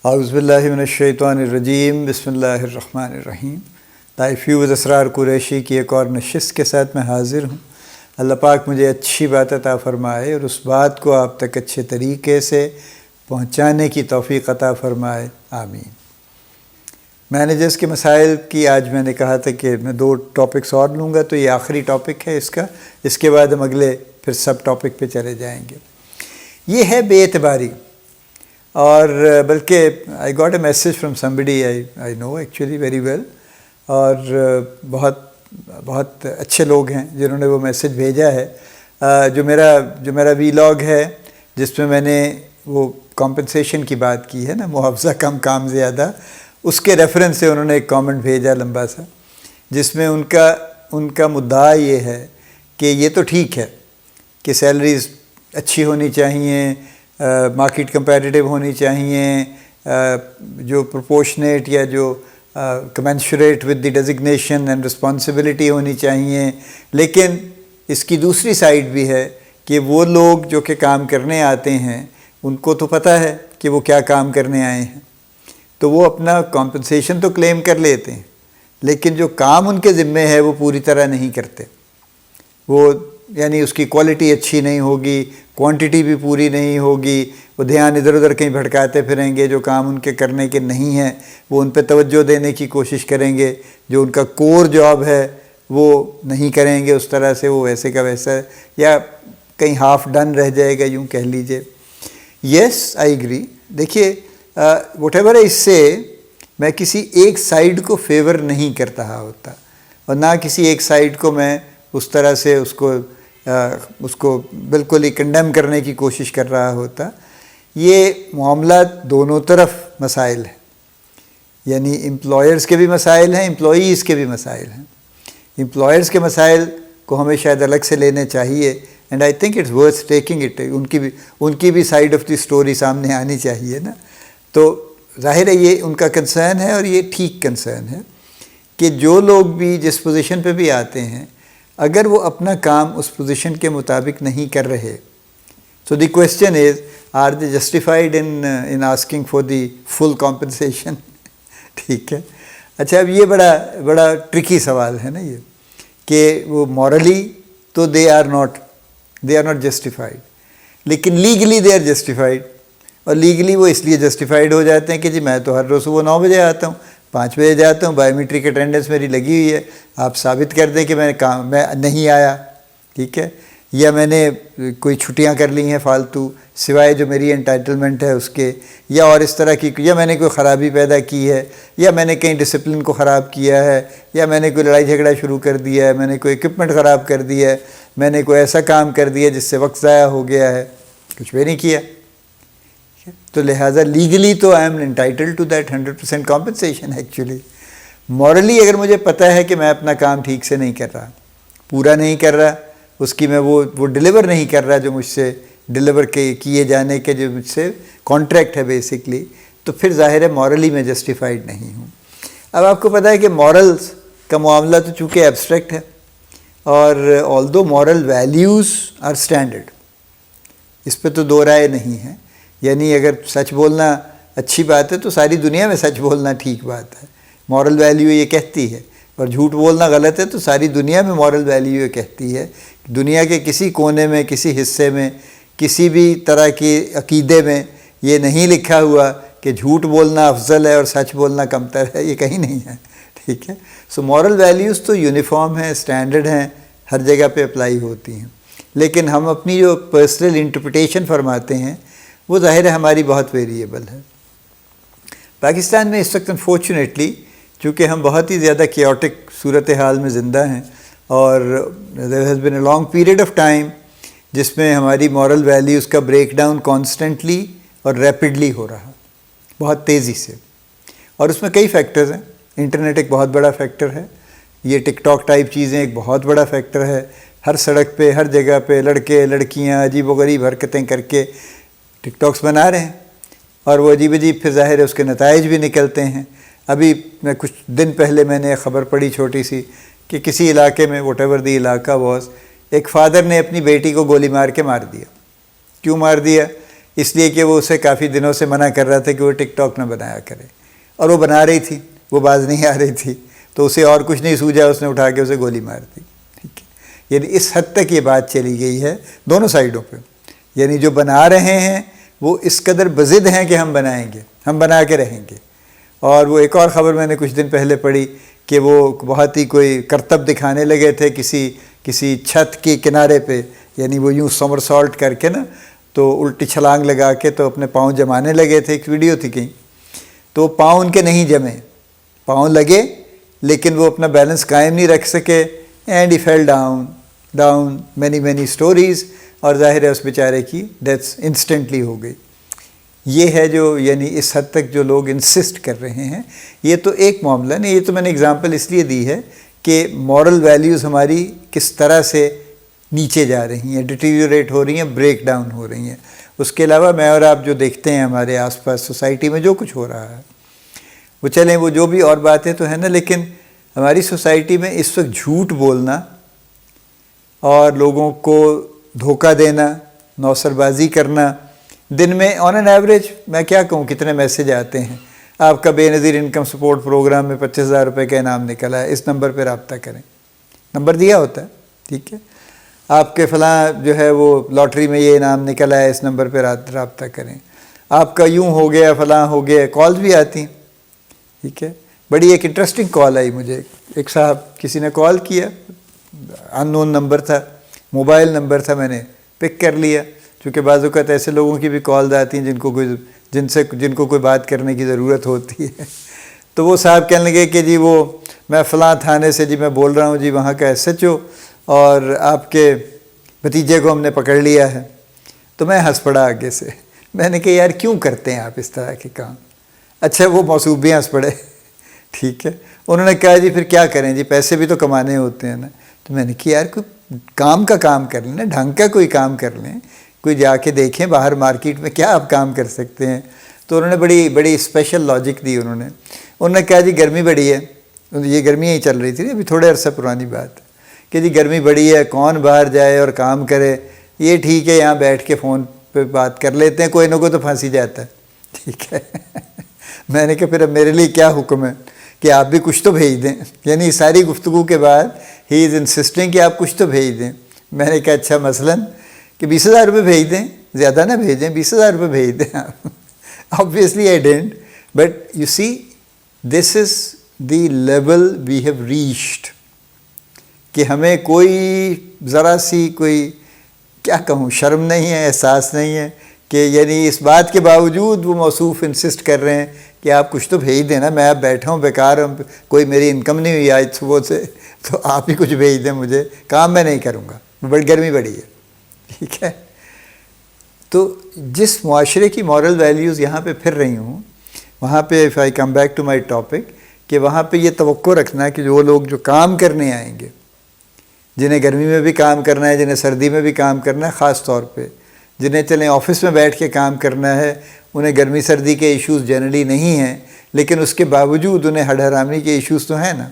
اعوذ باللہ من الشیطان الرجیم، بسم اللہ الرحمن الرحیم۔ فیوز اسرار قریشی کی ایک اور نشست کے ساتھ میں حاضر ہوں۔ اللہ پاک مجھے اچھی بات عطا فرمائے اور اس بات کو آپ تک اچھے طریقے سے پہنچانے کی توفیق عطا فرمائے، آمین۔ مینیجرز کے مسائل کی آج میں نے کہا تھا کہ میں 2 ٹاپکس اور لوں گا، تو یہ آخری ٹاپک ہے اس کے بعد ہم اگلے پھر سب ٹاپک پہ چلے جائیں گے۔ یہ ہے بے اعتباری، اور بلکہ I got a message from somebody I know actually very well, اور بہت اچھے لوگ ہیں جنہوں نے وہ میسیج بھیجا ہے۔ جو میرا وی-لاگ ہے جس میں میں نے وہ کمپنسیشن کی بات کی ہے نا، معاوضہ کم کام زیادہ، اس کے ریفرنس سے انہوں نے ایک کامنٹ بھیجا لمبا سا، جس میں ان کا مدعا یہ ہے کہ یہ تو ٹھیک ہے کہ سیلریز اچھی ہونی چاہیے، مارکیٹ کمپیٹیٹیو ہونی چاہیے، جو پروپورشنیٹ یا جو commensurate with the designation and responsibility ہونی چاہیے، لیکن اس کی دوسری سائیڈ بھی ہے کہ وہ لوگ جو کہ کام کرنے آتے ہیں ان کو تو پتہ ہے کہ وہ کیا کام کرنے آئے ہیں، تو وہ اپنا کمپنسیشن تو کلیم کر لیتے ہیں، لیکن جو کام ان کے ذمے ہے وہ پوری طرح نہیں کرتے۔ وہ یعنی اس کی کوالٹی اچھی نہیں ہوگی، کوانٹٹی بھی پوری نہیں ہوگی، وہ دھیان ادھر ادھر کہیں بھٹکاتے پھریں گے، جو کام ان کے کرنے کے نہیں ہیں وہ ان پہ توجہ دینے کی کوشش کریں گے، جو ان کا کور جاب ہے وہ نہیں کریں گے اس طرح سے، وہ ویسے کا ویسا یا کہیں ہاف ڈن رہ جائے گا، یوں کہہ لیجئے۔ یس آئی ایگری۔ دیکھیے وٹ ایور اس سے میں کسی ایک سائیڈ کو فیور نہیں کرتا ہوتا، اور نہ کسی ایک سائیڈ کو میں اس طرح سے اس کو بالکل ہی کنڈیم کرنے کی کوشش کر رہا ہوتا۔ یہ معاملات دونوں طرف مسائل ہیں، یعنی امپلائرز کے بھی مسائل ہیں، امپلائیز کے بھی مسائل ہیں۔ امپلائرز کے مسائل کو ہمیں شاید الگ سے لینے چاہیے، and I think it's worth taking it, ان کی بھی سائیڈ آف دی اسٹوری سامنے آنی چاہیے نا۔ تو ظاہر ہے یہ ان کا کنسرن ہے، اور یہ ٹھیک کنسرن ہے کہ جو لوگ بھی جس پوزیشن پہ بھی آتے ہیں، اگر وہ اپنا کام اس پوزیشن کے مطابق نہیں کر رہے، so the question is are they justified in asking for the full compensation؟ ٹھیک ہے۔ اچھا، اب یہ بڑا ٹرکی سوال ہے نا یہ، کہ وہ مورلی تو they are not justified، لیکن لیگلی they are justified، اور لیگلی وہ اس لیے جسٹیفائڈ ہو جاتے ہیں کہ جی میں تو ہر روز صبح 9 بجے آتا ہوں، 5 بجے جاتا ہوں، بایو میٹرک اٹینڈنس میری لگی ہوئی ہے، آپ ثابت کر دیں کہ میں نہیں آیا، ٹھیک ہے، یا میں نے کوئی چھٹیاں کر لی ہیں فالتو سوائے جو میری انٹائٹلمنٹ ہے اس کے، یا اور اس طرح کی، یا میں نے کوئی خرابی پیدا کی ہے، یا میں نے کہیں ڈسپلن کو خراب کیا ہے، یا میں نے کوئی لڑائی جھگڑا شروع کر دیا ہے، میں نے کوئی اکوپمنٹ خراب کر دیا ہے، میں نے کوئی ایسا کام کر دیا جس سے وقت ضائع ہو گیا ہے، کچھ بھی نہیں کیا، تو لہٰذا لیگلی تو I am entitled to that 100% compensation. Actually morally اگر مجھے پتہ ہے کہ میں اپنا کام ٹھیک سے نہیں کر رہا، پورا نہیں کر رہا، اس کی میں وہ ڈلیور نہیں کر رہا جو مجھ سے ڈلیور کیے جانے کے جو مجھ سے کانٹریکٹ ہے بیسکلی، تو پھر ظاہر ہے مورلی میں جسٹیفائڈ نہیں ہوں۔ اب آپ کو پتہ ہے کہ مورلز کا معاملہ تو چونکہ ایبسٹریکٹ ہے، اور although moral values are standard, اس پہ تو دو رائے نہیں ہے، یعنی اگر سچ بولنا اچھی بات ہے تو ساری دنیا میں سچ بولنا ٹھیک بات ہے، مورل ویلیو یہ کہتی ہے، اور جھوٹ بولنا غلط ہے تو ساری دنیا میں مورل ویلیو یہ کہتی ہے۔ دنیا کے کسی کونے میں، کسی حصے میں، کسی بھی طرح کے عقیدے میں یہ نہیں لکھا ہوا کہ جھوٹ بولنا افضل ہے اور سچ بولنا کمتر ہے، یہ کہیں نہیں ہے، ٹھیک ہے۔ سو مورل ویلیوز تو یونیفارم ہیں، اسٹینڈرڈ ہیں، ہر جگہ پہ اپلائی ہوتی ہیں، لیکن ہم اپنی جو پرسنل انٹرپریٹیشن فرماتے ہیں وہ ظاہر ہے ہماری بہت ویریبل ہے۔ پاکستان میں اس وقت انفارچونیٹلی چونکہ ہم بہت ہی زیادہ کیوٹک صورتحال میں زندہ ہیں، اور there has been a long period of time جس میں ہماری مورل ویلیوز کا بریک ڈاؤن کانسٹنٹلی اور ریپڈلی ہو رہا، بہت تیزی سے، اور اس میں کئی فیکٹرز ہیں۔ انٹرنیٹ ایک بہت بڑا فیکٹر ہے، یہ ٹک ٹاک ٹائپ چیزیں ایک بہت بڑا فیکٹر ہے، ہر سڑک پہ ہر جگہ پہ لڑکے لڑکیاں عجیب و غریب حرکتیں کر کے ٹک ٹاکس بنا رہے ہیں، اور وہ عجیب پھر ظاہر ہے اس کے نتائج بھی نکلتے ہیں۔ ابھی میں کچھ دن پہلے میں نے خبر پڑھی چھوٹی سی کہ کسی علاقے میں واٹ ایور دی علاقہ واز، ایک فادر نے اپنی بیٹی کو گولی مار کے مار دیا۔ کیوں مار دیا؟ اس لیے کہ وہ اسے کافی دنوں سے منع کر رہا تھا کہ وہ ٹک ٹاک نہ بنایا کرے، اور وہ بنا رہی تھی، وہ باز نہیں آ رہی تھی، تو اسے اور کچھ نہیں سوجا، اس نے اٹھا کے اسے گولی مار دی. ٹھیک ہے، یعنی اس حد تک یہ بات چلی گئی ہے دونوں سائڈوں پہ. یعنی جو بنا رہے ہیں وہ اس قدر بضد ہیں کہ ہم بنائیں گے، ہم بنا کے رہیں گے. اور وہ ایک اور خبر میں نے کچھ دن پہلے پڑھی کہ وہ بہت ہی کوئی کرتب دکھانے لگے تھے کسی چھت کے کنارے پہ، یعنی وہ یوں سمرسالٹ کر کے نا، تو الٹی چھلانگ لگا کے تو اپنے پاؤں جمانے لگے تھے. ایک ویڈیو تھی کہیں، تو پاؤں ان کے نہیں جمے، پاؤں لگے لیکن وہ اپنا بیلنس قائم نہیں رکھ سکے، and he fell down many stories, اور ظاہر ہے اس بیچارے کی ڈیتھ انسٹنٹلی ہو گئی. یہ ہے جو یعنی اس حد تک جو لوگ انسسٹ کر رہے ہیں. یہ تو ایک معاملہ نہیں، یہ تو میں نے اگزامپل اس لیے دی ہے کہ مورل ویلیوز ہماری کس طرح سے نیچے جا رہی ہیں، ڈیٹیریوریٹ ہو رہی ہیں، بریک ڈاؤن ہو رہی ہیں. اس کے علاوہ میں اور آپ جو دیکھتے ہیں ہمارے آس پاس سوسائٹی میں جو کچھ ہو رہا ہے، وہ چلیں وہ جو بھی اور باتیں تو ہیں نا، لیکن ہماری سوسائٹی میں اس وقت جھوٹ بولنا اور لوگوں کو دھوکہ دینا، نوسر بازی کرنا، دن میں آن این ایوریج میں کیا کہوں کتنے میسیج آتے ہیں، آپ کا بے نظیر انکم سپورٹ پروگرام میں 25,000 روپے کا انعام نکلا ہے، اس نمبر پہ رابطہ کریں. نمبر دیا ہوتا ہے، ٹھیک ہے. آپ کے فلاں جو ہے وہ لاٹری میں یہ انعام نکلا ہے، اس نمبر پہ رابطہ کریں. آپ کا یوں ہو گیا، فلاں ہو گیا، کالز بھی آتی ہیں. ٹھیک ہے. بڑی ایک انٹرسٹنگ کال آئی مجھے، ایک صاحب کسی نے کال کیا، ان نون نمبر تھا، موبائل نمبر تھا، میں نے پک کر لیا، چونکہ بعض اوقات ایسے لوگوں کی بھی کالز آتی ہیں جن کو کوئی بات کرنے کی ضرورت ہوتی ہے. تو وہ صاحب کہنے لگے کہ جی وہ میں فلاں تھانے سے جی میں بول رہا ہوں جی، وہاں کا ایس ایچ او، اور آپ کے بھتیجے کو ہم نے پکڑ لیا ہے. تو میں ہنس پڑا آگے سے. میں نے کہا یار کیوں کرتے ہیں آپ اس طرح کے کام؟ اچھا وہ موصوف بھی ہنس پڑے. ٹھیک ہے. انہوں نے کہا جی پھر کیا کریں جی، پیسے بھی تو کمانے ہوتے ہیں نا. تو میں نے کہا یار کوئی کام کا کام کر لیں نا، ڈھنگ کا کوئی کام کر لیں، کوئی جا کے دیکھیں باہر مارکیٹ میں کیا آپ کام کر سکتے ہیں. تو انہوں نے بڑی اسپیشل لاجک دی. انہوں نے کہا جی گرمی بڑی ہے، یہ گرمیاں ہی چل رہی تھی ابھی تھوڑے عرصہ پرانی بات ہے، کہ جی گرمی بڑی ہے، کون باہر جائے اور کام کرے، یہ ٹھیک ہے یہاں بیٹھ کے فون پہ بات کر لیتے ہیں، کوئی نہ کوئی تو پھنسی جاتا ہے. ٹھیک ہے. میں نے کہا پھر اب میرے لیے کیا حکم ہے کہ آپ بھی کچھ تو بھیج دیں. یعنی ساری گفتگو کے بعد ہی از انسسٹنگ کہ آپ کچھ تو بھیج دیں. میں نے کہا اچھا مثلاً کہ 20,000 روپے بھیج دیں، زیادہ نہ بھیجیں، 20,000 روپے بھیج دیں آپ. Obviously I didn't, but you see this is the level we have reached کہ ہمیں کوئی ذرا سی کوئی کیا کہوں شرم نہیں ہے، احساس نہیں ہے کہ یعنی اس بات کے باوجود وہ موصوف انسسٹ کر رہے ہیں کہ آپ کچھ تو بھیج دیں نا، میں اب بیٹھا ہوں بیکار ہوں، کوئی میری انکم نہیں ہوئی آج صبح سے، تو آپ ہی کچھ بھیج دیں مجھے، کام میں نہیں کروں گا، بڑی گرمی بڑی ہے. ٹھیک ہے. تو جس معاشرے کی مورل ویلیوز یہاں پہ پھر رہی ہوں، وہاں پہ if I come back to my topic کہ وہاں پہ یہ توقع رکھنا کہ وہ لوگ جو کام کرنے آئیں گے، جنہیں گرمی میں بھی کام کرنا ہے، جنہیں سردی میں بھی کام کرنا ہے، خاص طور پہ جنہیں چلیں آفس میں بیٹھ کے کام کرنا ہے، انہیں گرمی سردی کے ایشوز جنرلی نہیں ہیں، لیکن اس کے باوجود انہیں ہڈ حرامی کے ایشوز تو ہیں نا.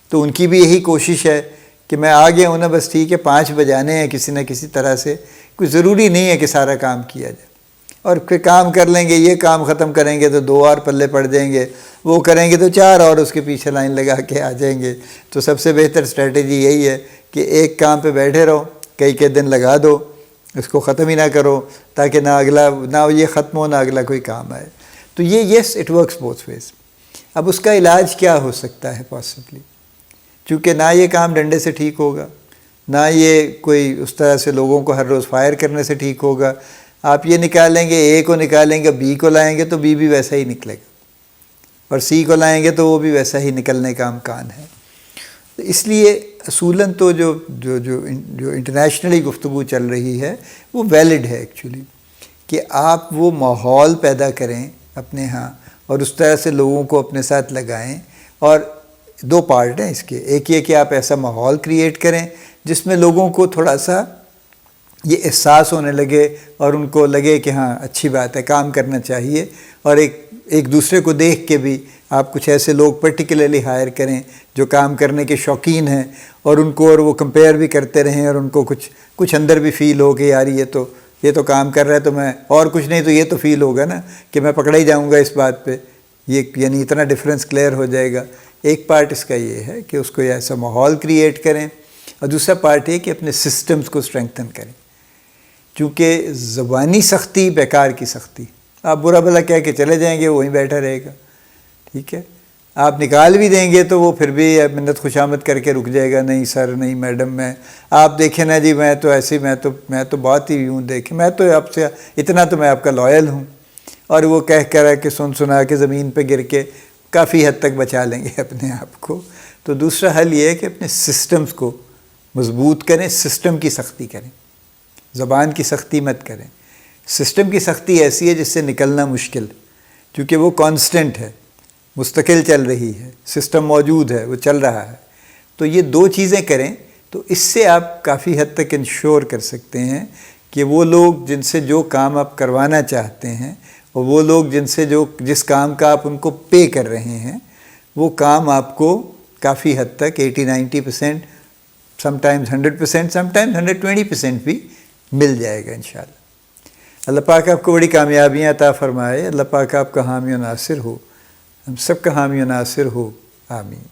تو ان کی بھی یہی کوشش ہے کہ میں آ گیا ہوں نا، بس ٹھیک ہے 5 بجانے ہیں کسی نہ کسی طرح سے، کوئی ضروری نہیں ہے کہ سارا کام کیا جائے. اور پھر کام کر لیں گے، یہ کام ختم کریں گے تو 2 اور پلے پڑ جائیں گے، وہ کریں گے تو 4 اور اس کے پیچھے لائن لگا کے آ جائیں گے. تو سب سے بہتر اسٹریٹجی یہی ہے کہ ایک کام پہ بیٹھے رہو، کئی دن لگا دو، اس کو ختم ہی نہ کرو، تاکہ نہ یہ ختم ہو نہ اگلا کوئی کام آئے. تو یہ yes it works both ways. اب اس کا علاج کیا ہو سکتا ہے پاسبلی، چونکہ نہ یہ کام ڈنڈے سے ٹھیک ہوگا، نہ یہ کوئی اس طرح سے لوگوں کو ہر روز فائر کرنے سے ٹھیک ہوگا. آپ یہ نکالیں گے، اے کو نکالیں گے، بی کو لائیں گے تو بی بھی ویسا ہی نکلے گا، اور سی کو لائیں گے تو وہ بھی ویسا ہی نکلنے کا امکان ہے. اس لیے اصولاً تو جو انٹرنیشنلی گفتگو چل رہی ہے وہ ویلڈ ہے ایکچولی، کہ آپ وہ ماحول پیدا کریں اپنے ہاں اور اس طرح سے لوگوں کو اپنے ساتھ لگائیں. اور 2 پارٹ ہیں اس کے، ایک یہ کہ آپ ایسا ماحول کریٹ کریں جس میں لوگوں کو تھوڑا سا یہ احساس ہونے لگے اور ان کو لگے کہ ہاں اچھی بات ہے، کام کرنا چاہیے. اور ایک دوسرے کو دیکھ کے بھی آپ کچھ ایسے لوگ پرٹیکولرلی ہائر کریں جو کام کرنے کے شوقین ہیں، اور ان کو اور وہ کمپیئر بھی کرتے رہیں، اور ان کو کچھ اندر بھی فیل ہو کہ یار یہ تو یہ تو کام کر رہا ہے تو میں اور کچھ نہیں تو یہ تو فیل ہوگا نا کہ میں پکڑا ہی جاؤں گا اس بات پہ، یہ یعنی اتنا ڈفرینس کلیئر ہو جائے گا۔ ایک پارٹ اس کا یہ ہے کہ اس کو ایسا ماحول کریٹ کریں، اور دوسرا پارٹ یہ کہ اپنے سسٹمز کو اسٹرینگتھن کریں، چونکہ زبانی سختی بیکار کی سختی، آپ برا بھلا کہہ کے چلے جائیں گے، وہیں بیٹھا رہے گا، ٹھیک ہے۔ آپ نکال بھی دیں گے تو وہ پھر بھی منت خوشامد کر کے رک جائے گا، نہیں سر نہیں میڈم میں آپ دیکھیں نا جی میں تو ایسی میں تو بہت ہی یوں دیکھیں میں تو آپ سے اتنا تو میں آپ کا لائل ہوں، اور وہ کہہ کر کہ سنا کے زمین پہ گر کے کافی حد تک بچا لیں گے اپنے آپ کو۔ تو دوسرا حل یہ ہے کہ اپنے سسٹمز کو مضبوط کریں، سسٹم کی سختی کریں، زبان کی سختی مت کریں۔ سسٹم کی سختی ایسی ہے جس سے نکلنا مشکل، کیونکہ وہ کانسٹنٹ ہے، مستقل چل رہی ہے، سسٹم موجود ہے، وہ چل رہا ہے۔ تو یہ دو چیزیں کریں تو اس سے آپ کافی حد تک انشور کر سکتے ہیں کہ وہ لوگ جن سے جو کام آپ کروانا چاہتے ہیں، اور وہ لوگ جس کام کا آپ ان کو پے کر رہے ہیں، وہ کام آپ کو کافی حد تک 80-90%، سم ٹائمز 100%، سم ٹائمز 120% بھی مل جائے گا انشاءاللہ۔ اللہ پاک آپ کو بڑی کامیابیاں عطا فرمائے، اللہ پاک آپ کا حامی و ناصر ہو، ہم سب کا حامی و ناصر ہو، آمین۔